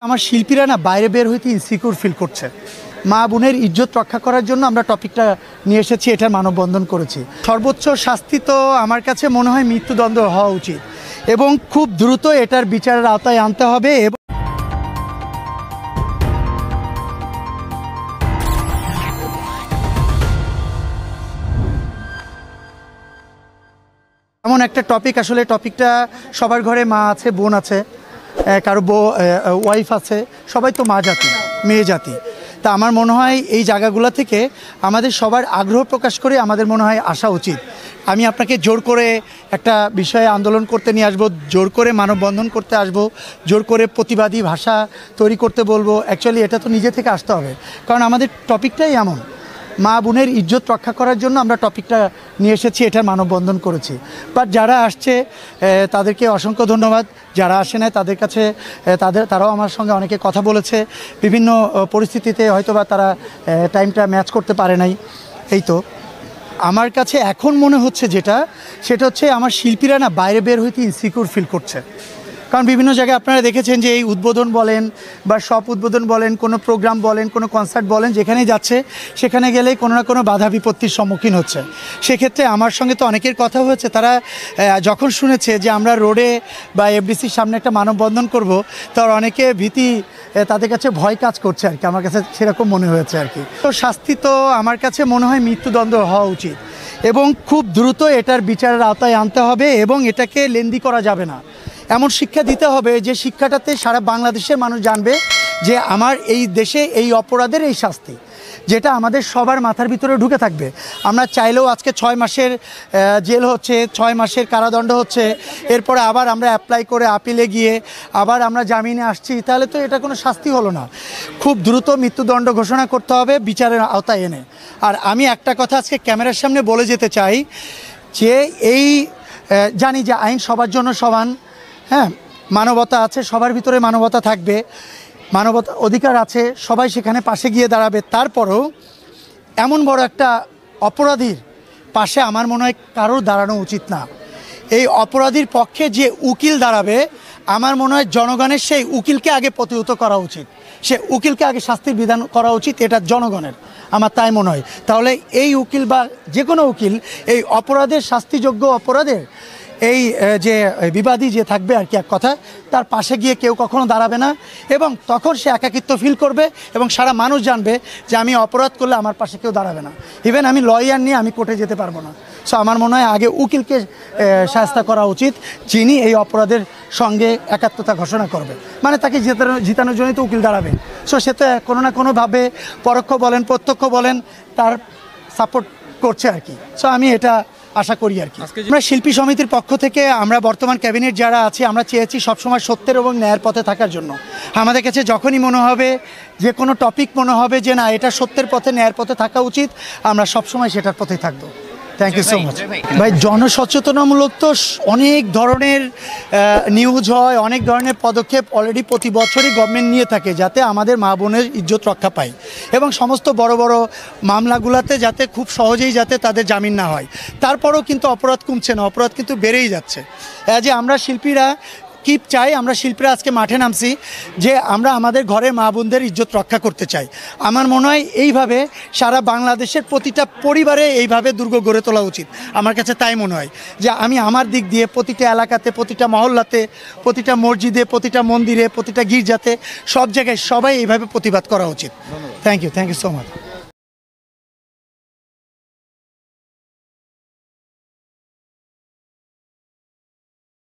আমার শিল্পীরা না বাইরে বের হইতে ইনসিকিউর ফিল করছে। মা বোনের ইজ্জত রক্ষা করার জন্য আমরা টপিকটা নিয়ে এসেছি, এটার মানববন্ধন করেছি। সর্বোচ্চ শাস্তি তো আমার কাছে মনে হয় মৃত্যুদণ্ড হওয়া উচিত এবং খুব দ্রুত এটার বিচারের আওতায় আনতে হবে। এমন একটা টপিক, আসলে টপিকটা সবার ঘরে মা আছে, বোন আছে, কারো ওয়াইফ আছে, সবাই তো মা জাতি, মেয়ে জাতি। তা আমার মনে হয় এই জায়গাগুলো থেকে আমাদের সবার আগ্রহ প্রকাশ করে আমাদের মনে হয় আসা উচিত। আমি আপনাকে জোর করে একটা বিষয়ে আন্দোলন করতে নিয়ে আসবো, জোর করে মানববন্ধন করতে আসবো, জোর করে প্রতিবাদী ভাষা তৈরি করতে বলবো। অ্যাকচুয়ালি এটা তো নিজে থেকে আসতে হবে, কারণ আমাদের টপিকটাই এমন। মা বোনের ইজ্জত রক্ষা করার জন্য আমরা টপিকটা নিয়ে এসেছি, এটার মানববন্ধন করেছি। বাট যারা আসছে তাদেরকে অসংখ্য ধন্যবাদ, যারা আসে না তাদের কাছে তারাও আমার সঙ্গে অনেকে কথা বলেছে, বিভিন্ন পরিস্থিতিতে হয়তোবা তারা টাইমটা ম্যাচ করতে পারে নাই। এই তো আমার কাছে এখন মনে হচ্ছে সেটা হচ্ছে আমার শিল্পীরা না বাইরে বের হইতে ইনসিকিউর ফিল করছে। কারণ বিভিন্ন জায়গায় আপনারা দেখেছেন যে এই উদ্বোধন বলেন বা সব উদ্বোধন বলেন, কোনো প্রোগ্রাম বলেন, কোনো কনসার্ট বলেন, যেখানেই যাচ্ছে সেখানে গেলেই কোনো না কোনো বাধা বিপত্তির সম্মুখীন হচ্ছে। সেক্ষেত্রে আমার সঙ্গে তো অনেকের কথা হয়েছে, তারা যখন শুনেছে যে আমরা রোডে বা এফডিসির সামনে একটা মানববন্ধন করব, তার অনেকে ভীতি, তাদের কাছে ভয় কাজ করছে আর কি। আমার কাছে সেরকম মনে হয়েছে আর কি। তো শাস্তি তো আমার কাছে মনে হয় মৃত্যুদণ্ড হওয়া উচিত এবং খুব দ্রুত এটার বিচারের আওতায় আনতে হবে এবং এটাকে লেন্দি করা যাবে না। এমন শিক্ষা দিতে হবে যে শিক্ষাটাতে সারা বাংলাদেশের মানুষ জানবে যে আমার এই দেশে এই অপরাধের এই শাস্তি, যেটা আমাদের সবার মাথার ভিতরে ঢুকে থাকবে। আমরা চাইলেও আজকে 6 মাসের জেল হচ্ছে, 6 মাসের কারাদণ্ড হচ্ছে, এরপরে আবার আমরা অ্যাপ্লাই করে আপিলে গিয়ে আবার আমরা জামিনে আসছি, তাহলে তো এটা কোনো শাস্তি হলো না। খুব দ্রুত মৃত্যুদণ্ড ঘোষণা করতে হবে বিচারের আওতায় এনে। আর আমি একটা কথা আজকে ক্যামেরার সামনে বলে যেতে চাই যে জানি যে আইন সবার জন্য সমান, হ্যাঁ, মানবতা আছে, সবার ভিতরে মানবতা থাকবে, মানবতা অধিকার আছে, সবাই সেখানে পাশে গিয়ে দাঁড়াবে। তারপরও এমন বড় একটা অপরাধীর পাশে আমার মনে হয় কারোর দাঁড়ানো উচিত না। এই অপরাধীর পক্ষে যে উকিল দাঁড়াবে, আমার মনে হয় জনগণের সেই উকিলকে আগে প্রতিহত করা উচিত, সে উকিলকে আগে শাস্তির বিধান করা উচিত, এটা জনগণের, আমার তাই মনে হয়। তাহলে এই উকিল বা যে কোনো উকিল এই অপরাধের, শাস্তিযোগ্য অপরাধের এই যে বিবাদী যে থাকবে আর কি, এক কথা, তার পাশে গিয়ে কেউ কখনো দাঁড়াবে না এবং তখন সে একাকিত্ব ফিল করবে এবং সারা মানুষ জানবে যে আমি অপরাধ করলে আমার পাশে কেউ দাঁড়াবে না। ইভেন আমি লয়ার নিয়ে আমি কোর্টে যেতে পারবো না। সো আমার মনে হয় আগে উকিলকে শাস্তি করা উচিত, যিনি এই অপরাধের সঙ্গে একাত্মতা ঘোষণা করবে, মানে তাকে জিতানোর জন্যই তো উকিল দাঁড়াবে। সো সে তো কোনো না কোনোভাবে পরোক্ষ বলেন প্রত্যক্ষ বলেন তার সাপোর্ট করছে আর কি। সো আমি এটা আশা করি আর কি। আমরা শিল্পী সমিতির পক্ষ থেকে আমরা বর্তমান ক্যাবিনেট যারা আছি, আমরা চেয়েছি সবসময় সত্যের এবং ন্যায়ের পথে থাকার জন্য। আমাদের কাছে যখনই মনে হবে যে কোনো টপিক মনে হবে যে না এটা সত্যের পথে, ন্যায়ের পথে থাকা উচিত, আমরা সবসময় সেটার পথেই থাকবো। থ্যাংক ইউ সো মাচ ভাই। জনসচেতনামূলক তো অনেক ধরনের নিউজ হয়, অনেক ধরনের পদক্ষেপ অলরেডি প্রতি বছরই গভর্নমেন্ট নিয়ে থাকে, যাতে আমাদের মা বোনের ইজ্জত রক্ষা পায় এবং সমস্ত বড় বড় মামলাগুলোতে যাতে খুব সহজেই যাতে তাদের জামিন না হয়। তারপরেও কিন্তু অপরাধ কমছে না, অপরাধ কিন্তু বেড়েই যাচ্ছে। যে আমরা শিল্পীরা কি চাই, আমরা শিল্পীরা আজকে মাঠে নামছি যে আমরা আমাদের ঘরে মা বোনদের ইজ্জত রক্ষা করতে চাই। আমার মনে হয় এইভাবে সারা বাংলাদেশের প্রতিটা পরিবারে এইভাবে দুর্গ গড়ে তোলা উচিত। আমার কাছে তাই মনে হয় যে আমি আমার দিক দিয়ে প্রতিটা এলাকাতে, প্রতিটা মহল্লাতে, প্রতিটা মসজিদে, প্রতিটা মন্দিরে, প্রতিটা গির্জাতে, সব জায়গায় সবাই এইভাবে প্রতিবাদ করা উচিত। Thank you so much.